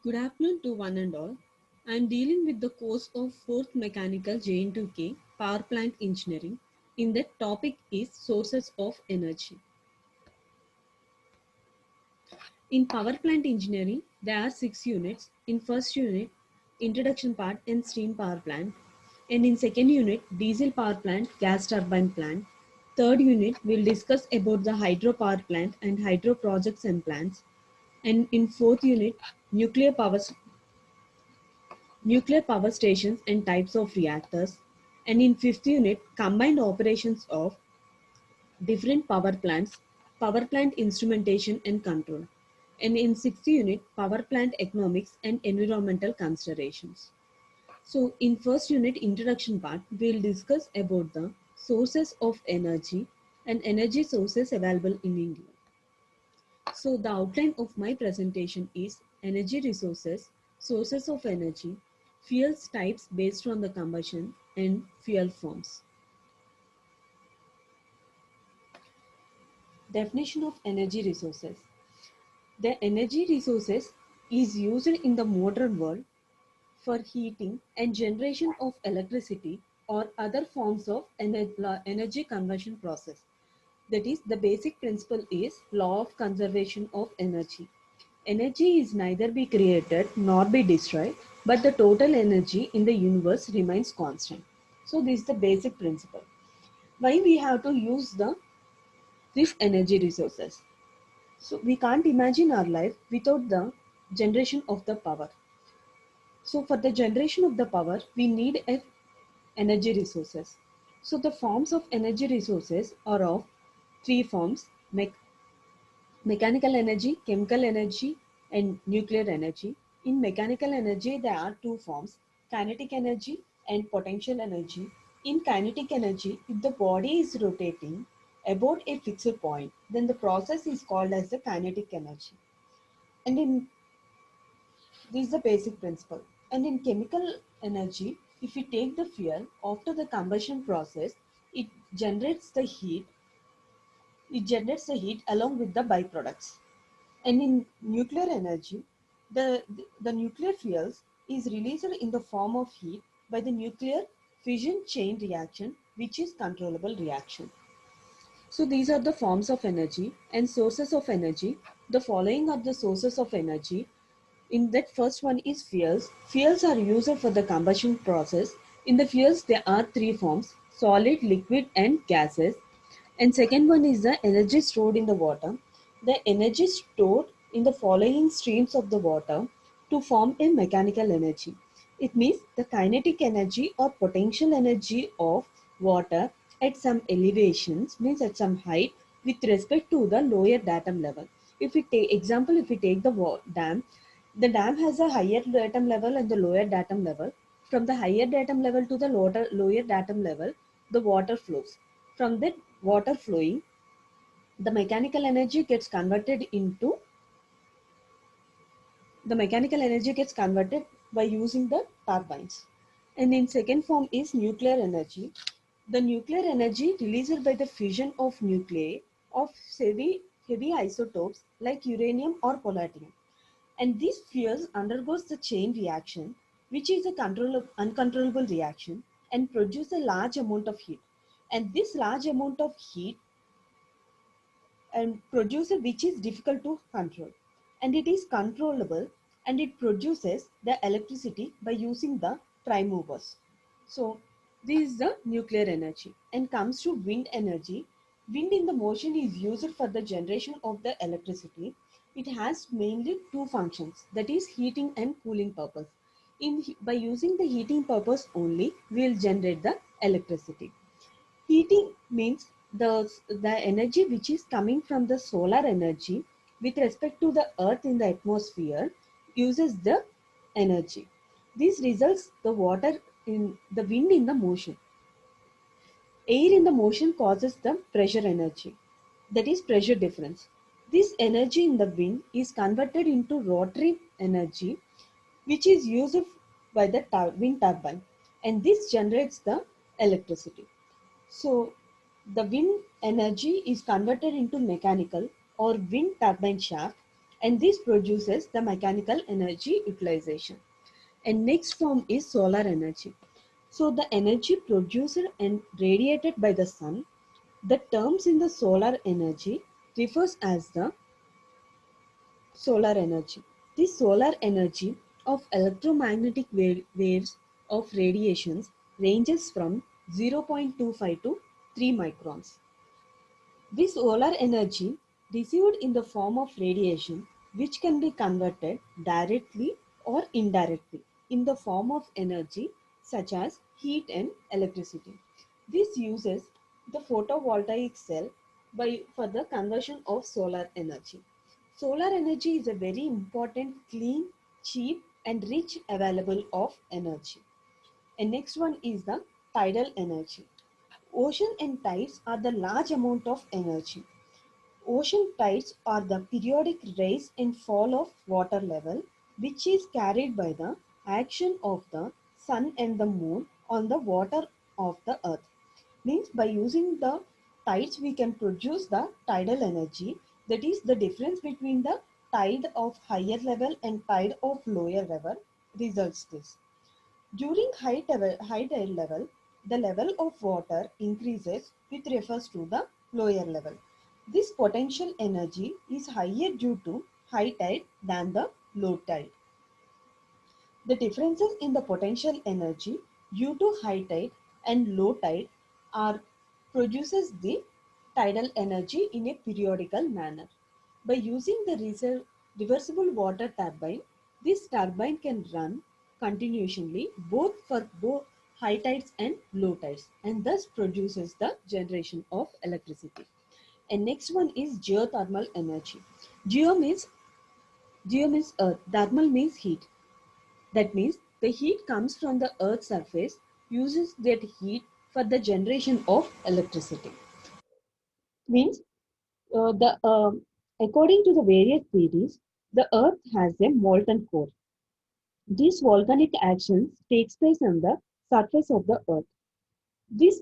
Good afternoon to one and all. I am dealing with the course of 4th Mechanical JN2K Power Plant Engineering. In that topic is sources of energy. In power plant engineering, there are 6 units. In first unit, introduction part and steam power plant. And in second unit, diesel power plant, gas turbine plant. Third unit, we'll discuss about the hydro power plant and hydro projects and plants. And in fourth unit, nuclear power stations and types of reactors, and in fifth unit, combined operations of different power plants, power plant instrumentation and control, and in sixth unit, power plant economics and environmental considerations. So in first unit introduction part, we'll discuss about the sources of energy and energy sources available in India. So the outline of my presentation is energy resources, sources of energy, fuels types based on the combustion, and fuel forms. Definition of energy resources. The energy resources is used in the modern world for heating and generation of electricity or other forms of energy conversion process. That is, the basic principle is law of conservation of energy. Energy is neither be created nor be destroyed, but the total energy in the universe remains constant. So this is the basic principle. Why we have to use these energy resources? So we can't imagine our life without the generation of the power. So for the generation of the power, we need energy resources. So the forms of energy resources are of three forms: mechanical energy, chemical energy, and nuclear energy. In mechanical energy, there are two forms: kinetic energy and potential energy. In kinetic energy, if the body is rotating about a fixed point, then the process is called as the kinetic energy. And in this is the basic principle. And in chemical energy, if we take the fuel after the combustion process, it generates the heat. It generates the heat along with the byproducts. And in nuclear energy, the nuclear fuels is released in the form of heat by the nuclear fission chain reaction, which is controllable reaction. So these are the forms of energy and sources of energy. The following are the sources of energy. In that first one is fuels. Fuels are used for the combustion process. In the fuels, there are three forms: solid, liquid, and gases. And second one is the energy stored in the water. The energy stored in the following streams of the water to form a mechanical energy. It means the kinetic energy or potential energy of water at some elevations, means at some height, with respect to the lower datum level. If we take example, if we take dam, the dam has a higher datum level and the lower datum level. From the higher datum level to the lower datum level, the water flows. From that water flowing, the mechanical energy gets converted into the mechanical energy gets converted by using the turbines. And in second form is nuclear energy. The nuclear energy released by the fission of nuclei of heavy isotopes like uranium or polonium. And this fuels undergoes the chain reaction, which is a uncontrollable reaction, and produce a large amount of heat. And this large amount of heat and produces which is difficult to control, and it is controllable, and it produces the electricity by using the prime movers. So this is the nuclear energy. And comes to wind energy. Wind in the motion is used for the generation of the electricity. It has mainly two functions, that is heating and cooling purpose. By using the heating purpose only, we will generate the electricity. Heating means the energy which is coming from the solar energy with respect to the earth in the atmosphere uses the energy. This results the water in the wind in the motion. Air in the motion causes the pressure energy, that is pressure difference. This energy in the wind is converted into rotary energy, which is used by the wind turbine, and this generates the electricity. So the wind energy is converted into mechanical or wind turbine shaft, and this produces the mechanical energy utilization. And next form is solar energy. So the energy produced and radiated by the sun, the terms in the solar energy refers as the solar energy. This solar energy of electromagnetic waves of radiations ranges from 0.25 to 3 microns. This solar energy received in the form of radiation, which can be converted directly or indirectly in the form of energy such as heat and electricity. This uses the photovoltaic cell for the conversion of solar energy. Solar energy is a very important, clean, cheap and rich available of energy. And next one is the tidal energy. Ocean and tides are the large amount of energy. Ocean tides are the periodic rise and fall of water level which is carried by the action of the sun and the moon on the water of the earth. Means by using the tides we can produce the tidal energy, that is the difference between the tide of higher level and tide of lower level results this. During high tide level, the level of water increases which refers to the lower level. This potential energy is higher due to high tide than the low tide. The differences in the potential energy due to high tide and low tide are produces the tidal energy in a periodical manner. By using the reversible water turbine, this turbine can run continuously both for both high tides and low tides and thus produces the generation of electricity. And next one is geothermal energy. Geo means Geo means earth, thermal means heat. That means the heat comes from the earth's surface, uses that heat for the generation of electricity. Means the according to the various theories, the earth has a molten core. These volcanic actions takes place on the surface of the earth. This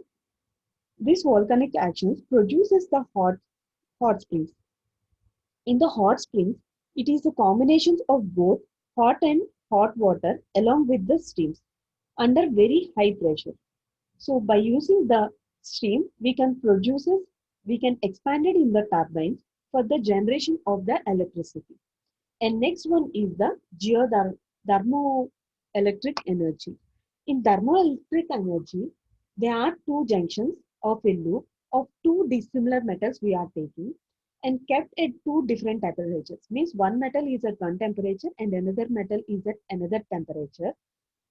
this volcanic actions produces the hot springs. In the hot springs, it is a combination of both hot and hot water along with the steams under very high pressure. So by using the steam, we can expand it in the turbines for the generation of the electricity. And next one is the thermoelectric energy. In thermoelectric energy, there are two junctions of a loop of two dissimilar metals we are taking and kept at two different temperatures. Means one metal is at one temperature and another metal is at another temperature,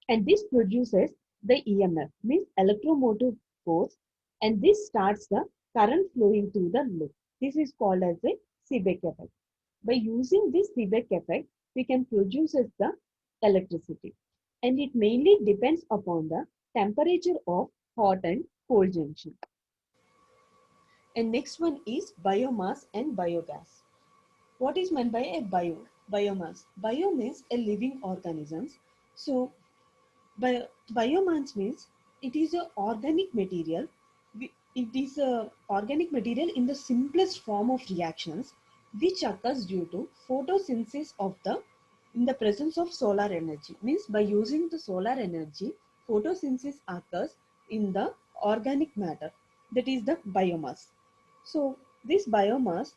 and this produces the EMF, means electromotive force, and this starts the current flowing through the loop. This is called as a Seebeck effect. By using this Seebeck effect, we can produce the electricity, and it mainly depends upon the temperature of hot and cold junction. And next one is biomass and biogas. What is meant by a biomass? Bio means a living organisms. So biomass means it is a organic material. It is a organic material in the simplest form of reactions which occurs due to photosynthesis of the in the presence of solar energy. Means by using the solar energy, photosynthesis occurs in the organic matter, that is the biomass. So this biomass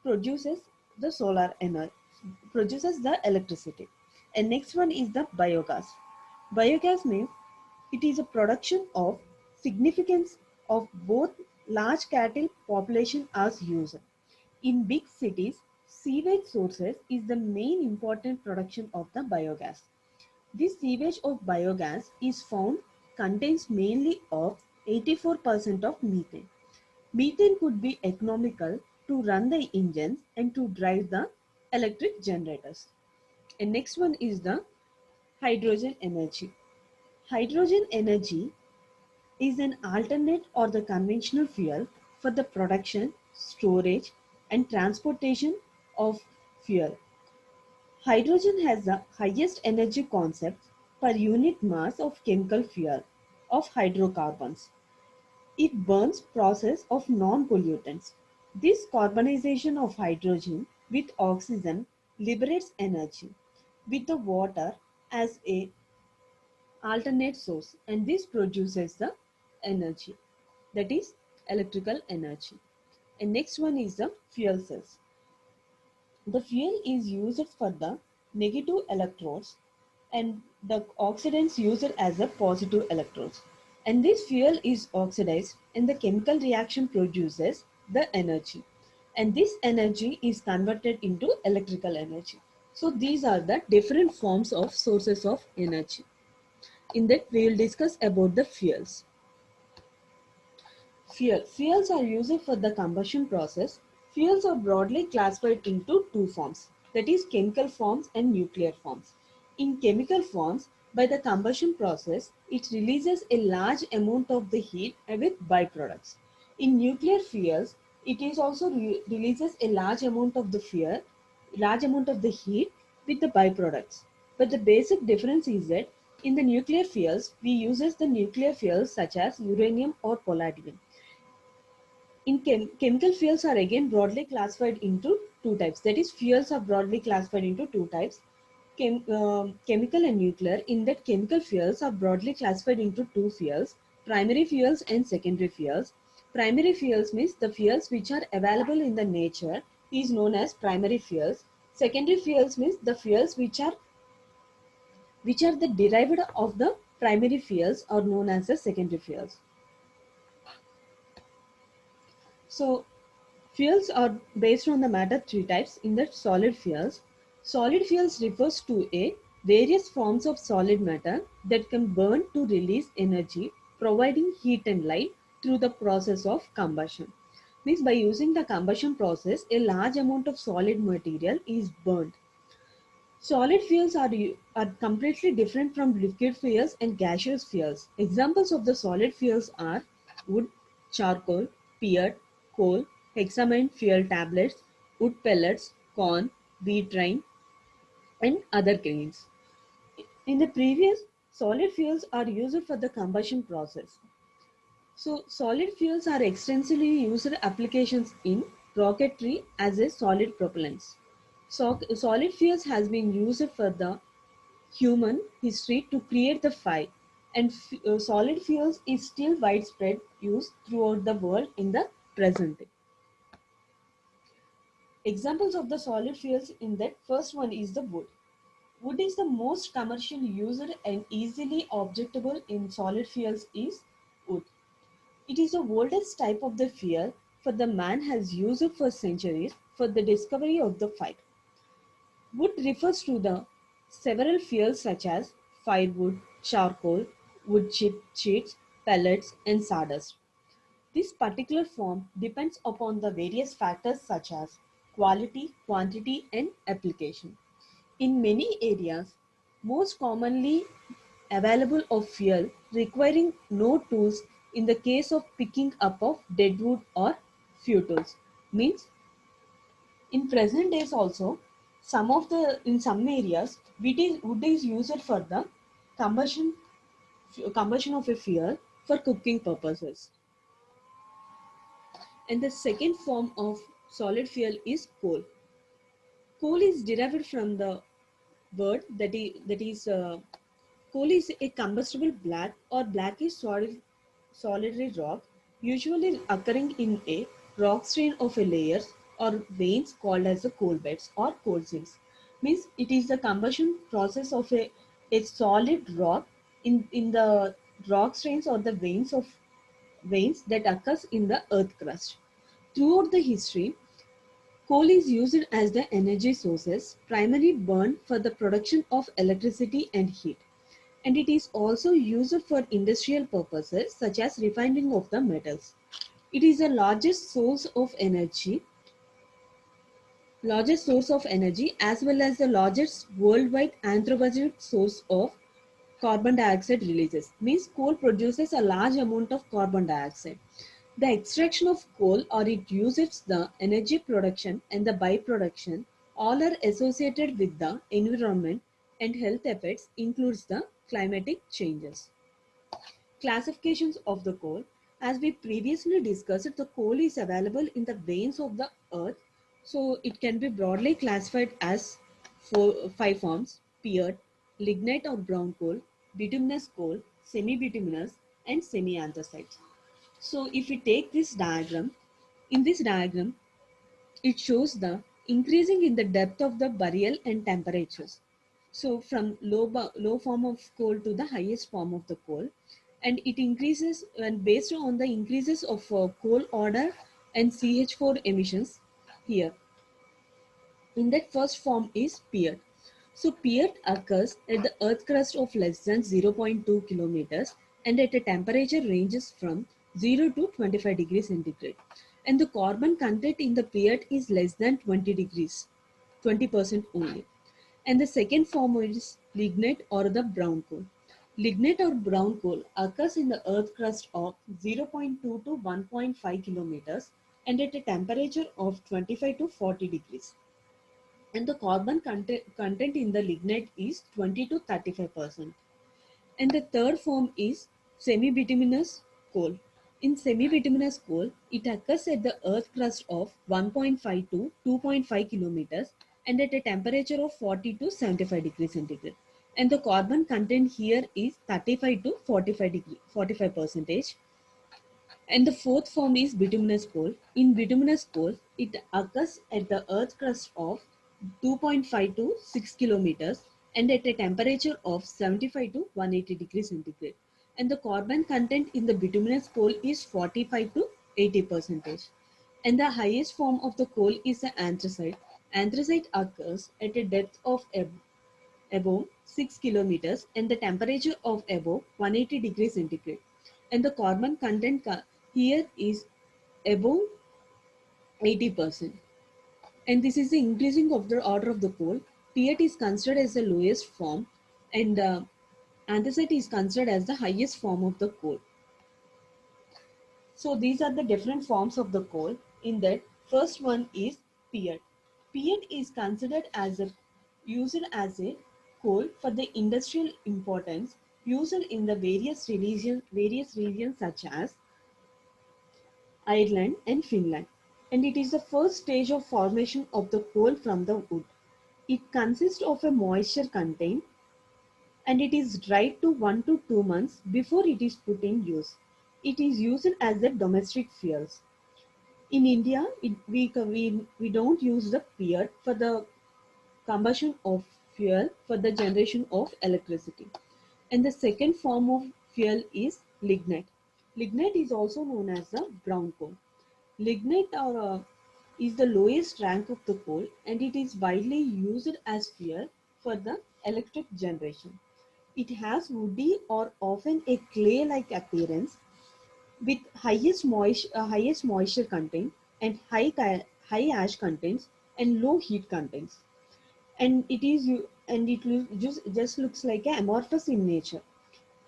produces the solar energy, produces the electricity. And next one is the biogas. Biogas means it is a production of significance of both large cattle population as user. In big cities, sewage sources is the main important production of the biogas. This sewage of biogas is found contains mainly of 84% of methane. Methane could be economical to run the engines and to drive the electric generators. And next one is the hydrogen energy. Hydrogen energy is an alternate or the conventional fuel for the production, storage, and transportation of fuel. Hydrogen has the highest energy concept per unit mass of chemical fuel of hydrocarbons. It burns process of non-pollutants. This carbonization of hydrogen with oxygen liberates energy with the water as a alternate source, and this produces the energy, that is electrical energy. And next one is the fuel cells. The fuel is used for the negative electrodes and the oxidants used as a positive electrodes. And this fuel is oxidized and the chemical reaction produces the energy. And this energy is converted into electrical energy. So these are the different forms of sources of energy. In that we will discuss about the fuels. Fuels are used for the combustion process. Fuels are broadly classified into two forms, that is chemical forms and nuclear forms. In chemical forms, by the combustion process, it releases a large amount of the heat with byproducts. In nuclear fuels, it is also releases a large amount of the heat with the byproducts. But the basic difference is that in the nuclear fuels, we uses the nuclear fuels such as uranium or palladium. In chemical fuels are again broadly classified into two types. That is, fuels are broadly classified into two types, chemical and nuclear. In that, chemical fuels are broadly classified into two fuels, primary fuels and secondary fuels. Primary fuels means the fuels which are available in the nature is known as primary fuels. Secondary fuels means the fuels which are the derived of the primary fuels are known as the secondary fuels. So fuels are based on the matter three types. In that, solid fuels. Solid fuels refers to a various forms of solid matter that can burn to release energy, providing heat and light through the process of combustion. Means by using the combustion process, a large amount of solid material is burned. Solid fuels are completely different from liquid fuels and gaseous fuels. Examples of the solid fuels are wood, charcoal, peat, coal, hexamine fuel tablets, wood pellets, corn, wheat grain, and other grains. In the previous, solid fuels are used for the combustion process. So solid fuels are extensively used applications in rocketry as a solid propellants. So, solid fuels has been used for the human history to create the fire, and solid fuels is still widespread use throughout the world in the present day. Examples of the solid fuels in that, first one is the wood. Wood is the most commercial used and easily objectable in solid fuels is wood. It is the oldest type of the fuel for the man has used it for centuries for the discovery of the fire. Wood refers to the several fuels such as firewood, charcoal, wood chip chips, pellets, and sawdust. This particular form depends upon the various factors such as quality, quantity, and application. In many areas, most commonly available of fuel requiring no tools in the case of picking up of dead wood or few tools. Means in present days also, in some areas, wood is used for the combustion combustion of a fuel for cooking purposes. And the second form of solid fuel is coal. Coal is derived from the word coal is a combustible black or blackish solitary rock, usually occurring in a rock strain of a layers or veins called as the coal beds or coal seams. Means it is the combustion process of a solid rock in the rock strains or the veins that occurs in the earth crust. Throughout the history, coal is used as the energy sources, primarily burned for the production of electricity and heat. And it is also used for industrial purposes such as refining of the metals. It is the largest source of energy as well as the largest worldwide anthropogenic source of carbon dioxide releases. Means coal produces a large amount of carbon dioxide. The extraction of coal or it uses the energy production and the byproduction all are associated with the environment and health effects includes the climatic changes. Classifications of the coal. As we previously discussed, the coal is available in the veins of the earth, so it can be broadly classified as five forms: peat, lignite or brown coal, bituminous coal, semi-bituminous, and semi-anthracite. So if we take this diagram, in this diagram, it shows the increasing in the depth of the burial and temperatures. So from low form of coal to the highest form of the coal, and it increases and based on the increases of coal odor and CH4 emissions here. In that first form is peat. So peat occurs at the earth crust of less than 0.2 kilometers and at a temperature ranges from 0 to 25 degrees centigrade. And the carbon content in the peat is less than 20 degrees, 20% only. And the second form is lignite or the brown coal. Lignite or brown coal occurs in the earth crust of 0.2 to 1.5 kilometers and at a temperature of 25 to 40 degrees, and the carbon content in the lignite is 20 to 35%. And the third form is semi-bituminous coal. In semi-bituminous coal, it occurs at the earth crust of 1.5 to 2.5 kilometers and at a temperature of 40 to 75 degrees centigrade. And the carbon content here is 35 to 45 percentage. And the fourth form is bituminous coal. In bituminous coal, it occurs at the earth crust of 2.5 to 6 kilometers and at a temperature of 75 to 180 degrees centigrade. And the carbon content in the bituminous coal is 45 to 80 percentage. And the highest form of the coal is the anthracite. Anthracite occurs at a depth of above 6 kilometers and the temperature of above 180 degrees centigrade. And the carbon content here is above 80%. And this is the increasing of the order of the coal. Peat is considered as the lowest form, and anthracite is considered as the highest form of the coal. So these are the different forms of the coal. In that, first one is peat. Peat is considered as a used as a coal for the industrial importance, used in the various regions such as Ireland and Finland. And it is the first stage of formation of the coal from the wood. It consists of a moisture content and it is dried to 1 to 2 months before it is put in use. It is used as a domestic fuels. In India, we don't use the peat for the combustion of fuel for the generation of electricity. And the second form of fuel is lignite. Lignite is also known as the brown coal. Lignite is the lowest rank of the coal and it is widely used as fuel for the electric generation. It has woody or often a clay-like appearance with highest moisture content and high ash contents and low heat contents. And just looks like a amorphous in nature.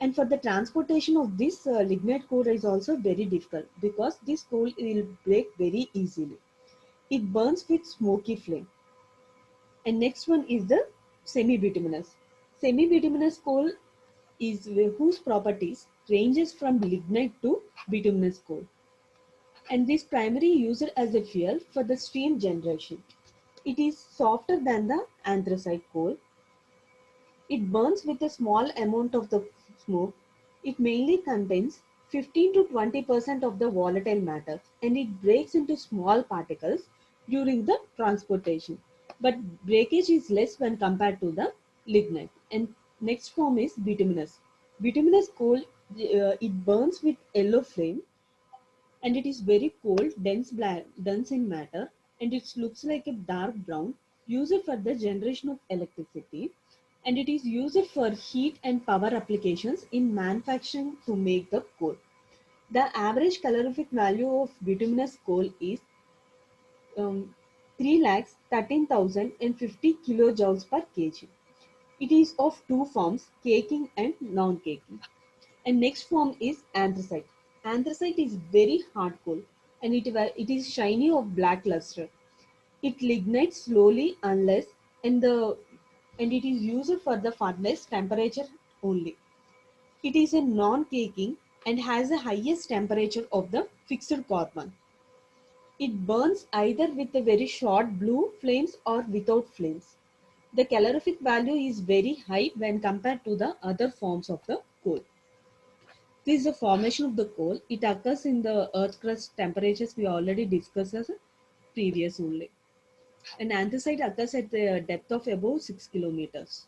And for the transportation of this lignite coal is also very difficult because this coal will break very easily. It burns with smoky flame. And next one is the semi-bituminous. Semi-bituminous coal is whose properties ranges from lignite to bituminous coal. And this primarily used as a fuel for the steam generation. It is softer than the anthracite coal. It burns with a small amount of the smoke. It mainly contains 15 to 20% of the volatile matter and it breaks into small particles during the transportation. But breakage is less when compared to the lignite. And next form is bituminous. Bituminous coal, it burns with yellow flame and it is very cold, dense in matter, and it looks like a dark brown, used for the generation of electricity, and it is used for heat and power applications in manufacturing to make the coal. The average calorific value of bituminous coal is 3,13,050 kilojoules per kg. It is of two forms, caking and non-caking. And next form is anthracite. Anthracite is very hard coal and it is shiny of black luster. It lignites slowly unless and it is used for the furnace temperature only. It is a non-caking and has the highest temperature of the fixed carbon. It burns either with a very short blue flames or without flames. The calorific value is very high when compared to the other forms of the coal. This is the formation of the coal. It occurs in the earth crust temperatures we already discussed as previous only. An anthracite occurs at the depth of above 6 kilometers.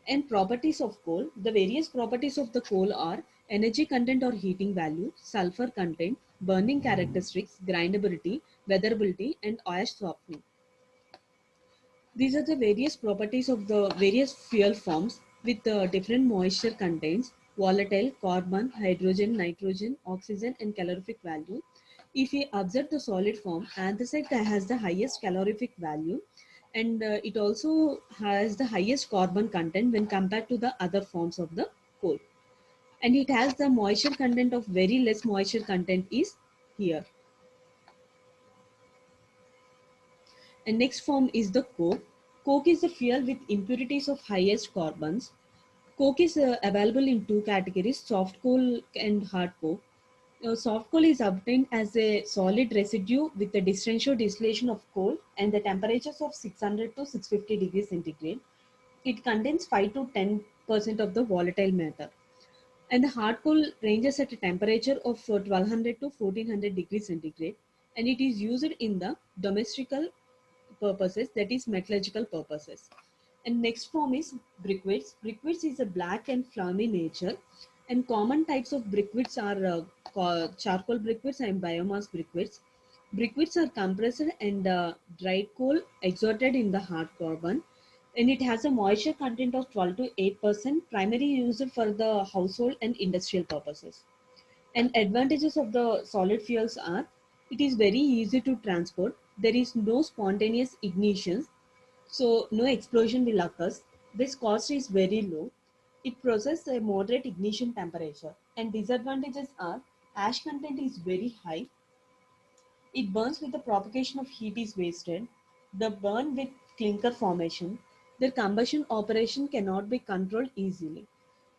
And properties of coal. The various properties of the coal are energy content or heating value, sulfur content, burning characteristics, grindability, weatherability, and ash softening. These are the various properties of the various fuel forms with different moisture contents, volatile, carbon, hydrogen, nitrogen, oxygen, and calorific value. If we observe the solid form, anthracite has the highest calorific value, and it also has the highest carbon content when compared to the other forms of the coal. And it has the moisture content of very less moisture content is here. And next form is the coke. Coke is the fuel with impurities of highest carbons. Coke is available in two categories, soft coal and hard coke. Soft coal is obtained as a solid residue with the differential distillation of coal and the temperatures of 600 to 650 degrees centigrade. It contains 5 to 10% of the volatile matter. And the hard coal ranges at a temperature of 1200 to 1400 degrees centigrade, and it is used in the domestical purposes, that is metallurgical purposes. And next form is briquettes. Briquettes is a black and flammy nature, and common types of briquettes are charcoal briquettes and biomass briquettes. Briquettes are compressed and dried coal extracted in the hard carbon, and it has a moisture content of 12 to 8%, primarily used for the household and industrial purposes. And advantages of the solid fuels are it is very easy to transport. There is no spontaneous ignition, so no explosion will occur. This cost is very low. It possesses a moderate ignition temperature. And disadvantages are ash content is very high. It burns with the propagation of heat is wasted. The burn with clinker formation. The combustion operation cannot be controlled easily.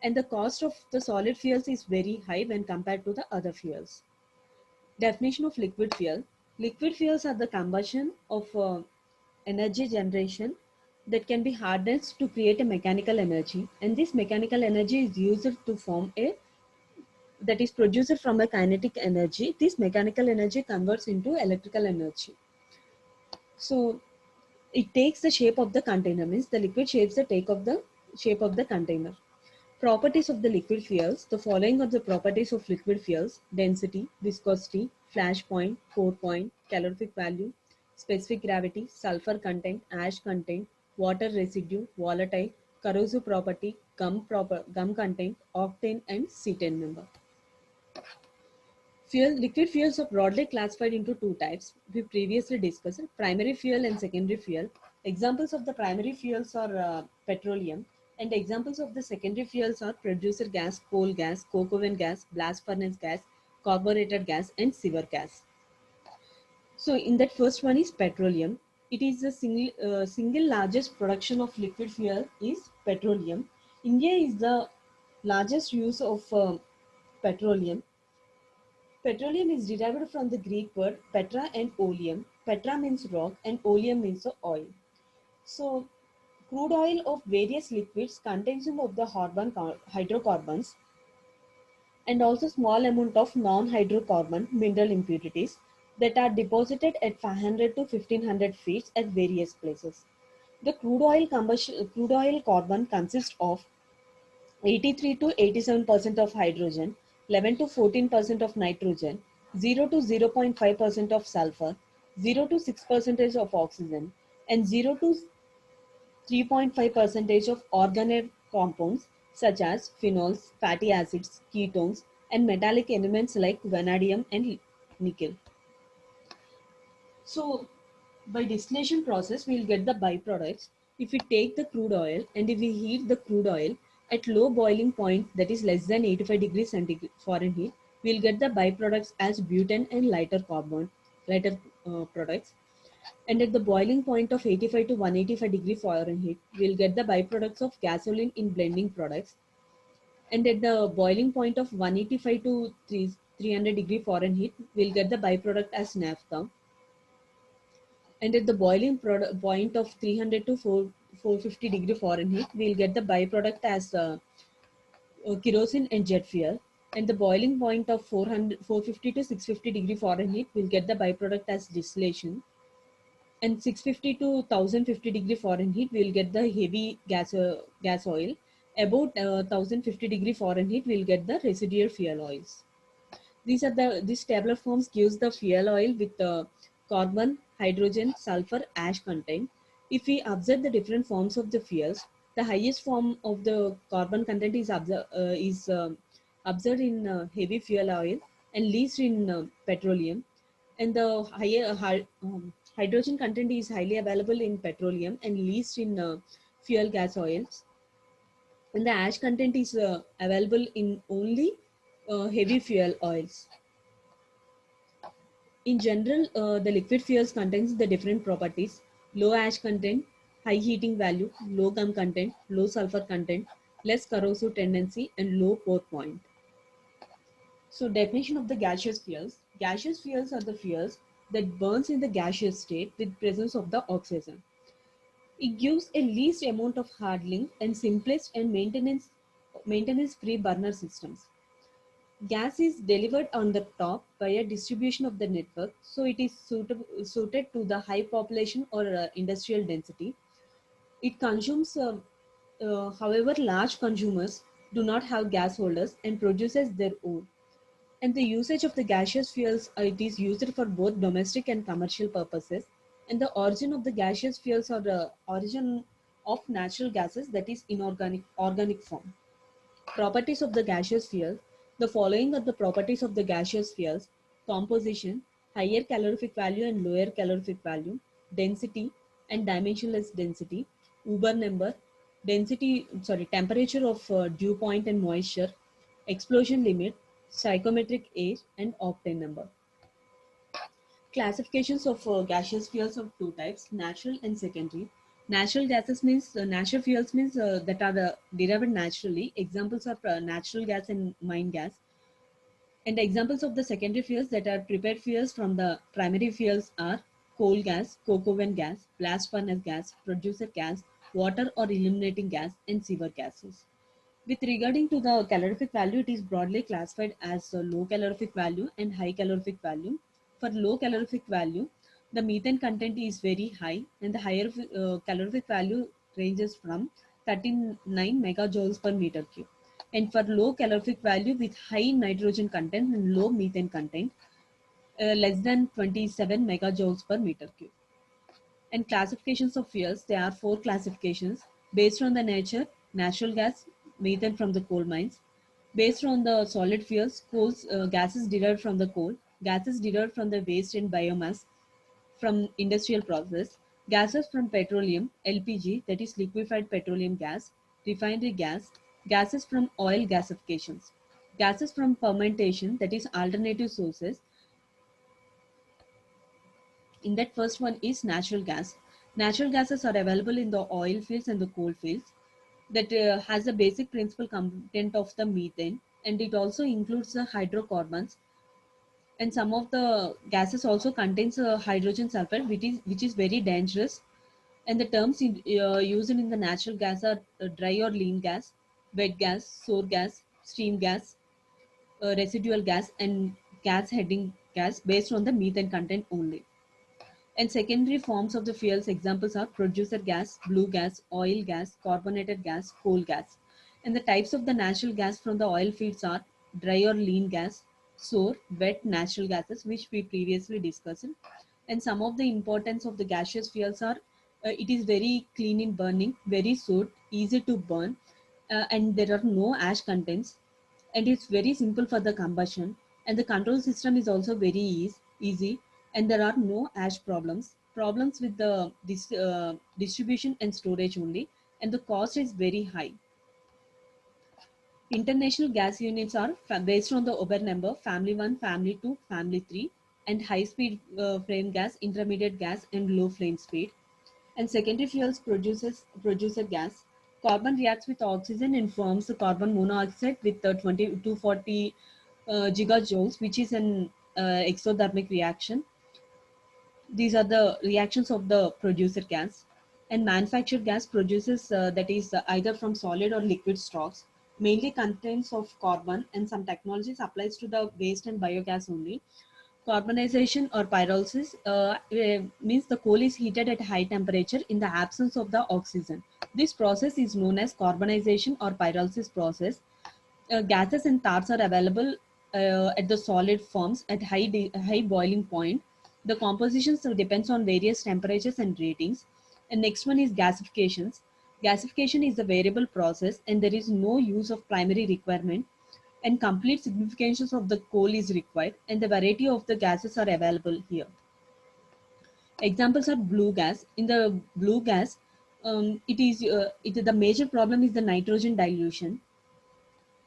And the cost of the solid fuels is very high when compared to the other fuels. Definition of liquid fuel. Liquid fuels are the combustion of energy generation that can be harnessed to create a mechanical energy, and this mechanical energy is used to form a that is produced from a kinetic energy. This mechanical energy converts into electrical energy. So it takes the shape of the container, means the liquid shapes the take of the shape of the container. Properties of the liquid fuels. The following are the properties of liquid fuels: density, viscosity, flash point, pour point, calorific value, specific gravity, sulfur content, ash content, water residue, volatile, corrosive property, gum content, octane, and cetane number. Liquid fuels are broadly classified into two types. We previously discussed primary fuel and secondary fuel. Examples of the primary fuels are petroleum, and examples of the secondary fuels are producer gas, coal gas, coke oven gas, blast furnace gas, carbureted gas, and sewer gas. So in that first one is petroleum. It is the single largest production of liquid fuel is petroleum. India is the largest use of petroleum. Petroleum is derived from the Greek word petra and oleum. Petra means rock and oleum means the oil. So, crude oil of various liquids contains some of the hydrocarbons and also small amount of non-hydrocarbon mineral impurities that are deposited at 500 to 1500 feet at various places. The crude oil carbon consists of 83 to 87% of hydrogen, 11 to 14% of nitrogen, 0 to 0.5% of sulfur, 0 to 6% of oxygen, and 0 to 3.5% of organic compounds such as phenols, fatty acids, ketones, and metallic elements like vanadium and nickel. So, by distillation process, we'll get the byproducts. If we take the crude oil and if we heat the crude oil at low boiling point, that is less than 85 degrees centigrade Fahrenheit, we'll get the byproducts as butane and lighter products. And at the boiling point of 85 to 185 degree Fahrenheit, we'll get the byproducts of gasoline in blending products. And at the boiling point of 185 to 300 degree Fahrenheit, we'll get the byproduct as naphtha. And at the boiling point of 300 to 450 degree Fahrenheit, we'll get the byproduct as kerosene and jet fuel. And the boiling point of 450 to 650 degree Fahrenheit, we'll get the byproduct as distillation. And 650 to 1050 degree Fahrenheit, we'll get the heavy gas oil. About 1050 degree Fahrenheit, we'll get the residual fuel oils. This tabular forms gives the fuel oil with the carbon, hydrogen, sulfur, ash content. If we observe the different forms of the fuels, the highest form of the carbon content is observed in heavy fuel oil and least in petroleum. And the hydrogen content is highly available in petroleum and least in fuel gas oils. And the ash content is available in only heavy fuel oils. In general, the liquid fuels contains the different properties: low ash content, high heating value, low gum content, low sulfur content, less corrosive tendency, and low pour point. So definition of the gaseous fuels. Gaseous fuels are the fuels that burns in the gaseous state with presence of the oxygen. It gives a least amount of handling and simplest and maintenance free burner systems. Gas is delivered on the top via distribution of the network, so it is suited to the high population or industrial density. It consumes, however, large consumers do not have gas holders and produces their own. And the usage of the gaseous fuels, it is used for both domestic and commercial purposes. And the origin of the gaseous fuels are the origin of natural gases, that is inorganic organic form. Properties of the gaseous fuel. The following are the properties of the gaseous fuels: composition, higher calorific value and lower calorific value, density and dimensionless density, Uber number, temperature of dew point and moisture, explosion limit, psychometric age, and octane number. Classifications of gaseous fuels of two types: natural and secondary. Natural gases means natural fuels means that are derived naturally. Examples are natural gas and mine gas. And examples of the secondary fuels that are prepared fuels from the primary fuels are coal gas, coke oven gas, blast furnace gas, producer gas, water or illuminating gas, and sewer gases. With regarding to the calorific value, it is broadly classified as low calorific value and high calorific value. For low calorific value, the methane content is very high, and the higher calorific value ranges from 39 megajoules per meter cube. And for low calorific value with high nitrogen content and low methane content, less than 27 megajoules per meter cube. And classifications of fuels, there are four classifications based on the nature: natural gas, methane from the coal mines; based on the solid fuels, gases derived from the coal, gases derived from the waste and biomass from industrial process; gases from petroleum, LPG, that is liquefied petroleum gas, refinery gas; gases from oil gasifications; gases from fermentation, that is alternative sources. In that first one is natural gas. Natural gases are available in the oil fields and the coal fields. That has a basic principal content of the methane, and it also includes the hydrocarbons. And some of the gases also contains hydrogen sulfide, which is very dangerous. And the terms used in the natural gas are dry or lean gas, wet gas, sour gas, steam gas, residual gas, and gas heading gas based on the methane content only. And secondary forms of the fuels examples are producer gas, blue gas, oil gas, carbonated gas, coal gas. And the types of the natural gas from the oil fields are dry or lean gas, sour, wet natural gases, which we previously discussed. And some of the importance of the gaseous fuels are it is very clean in burning, very soot, easy to burn, and there are no ash contents, and it's very simple for the combustion, and the control system is also very easy, and there are no ash problems with the distribution and storage only, and the cost is very high. International gas units are based on the Ober number: family 1, family 2, family 3, and high speed flame gas, intermediate gas, and low flame speed. And secondary fuels producer gas. Carbon reacts with oxygen and forms the carbon monoxide with 240 gigajoules, which is an exothermic reaction. These are the reactions of the producer gas. And manufactured gas produces that is either from solid or liquid stocks, mainly contains of carbon, and some technologies applies to the waste and biogas only. Carbonization or pyrolysis means the coal is heated at high temperature in the absence of the oxygen. This process is known as carbonization or pyrolysis process. Gases and tars are available at the solid forms at high boiling point. The composition so depends on various temperatures and ratings. And next one is gasifications. Gasification is a variable process and there is no use of primary requirement, and complete significations of the coal is required, and the variety of the gases are available here. Examples are blue gas. In the blue gas, the major problem is the nitrogen dilution,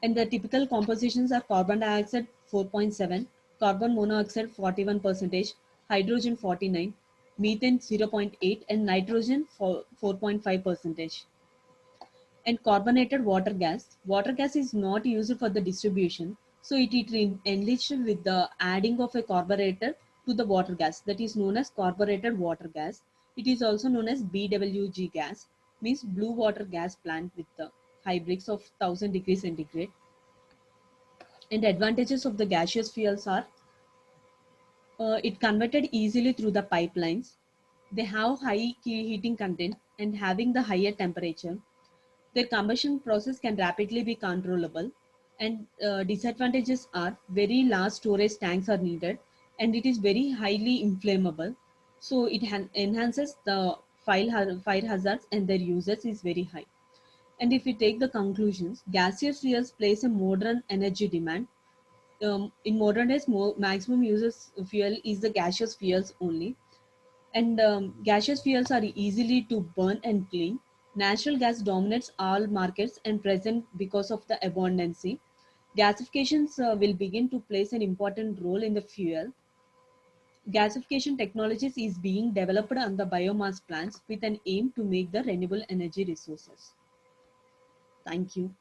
and the typical compositions are carbon dioxide 4.7, carbon monoxide 41 percentage, hydrogen 49, methane 0.8, and nitrogen 4.5 percentage. And carbonated water gas. Water gas is not used for the distribution, so it enriched with the adding of a carburetor to the water gas, that is known as carbureted water gas. It is also known as BWG gas, means blue water gas plant with the hybrids of 1000 degrees centigrade. And advantages of the gaseous fuels are it converted easily through the pipelines. They have high heating content and having the higher temperature. Their combustion process can rapidly be controllable, and disadvantages are very large storage tanks are needed, and it is very highly inflammable. So it enhances the fire hazards, and their usage is very high. And if we take the conclusions, gaseous fuels place a modern energy demand. In modern days, maximum uses fuel is the gaseous fuels only, and gaseous fuels are easily to burn and clean. Natural gas dominates all markets and present because of the abundancy. Gasifications will begin to place an important role in the fuel. Gasification technologies is being developed on the biomass plants with an aim to make the renewable energy resources. Thank you.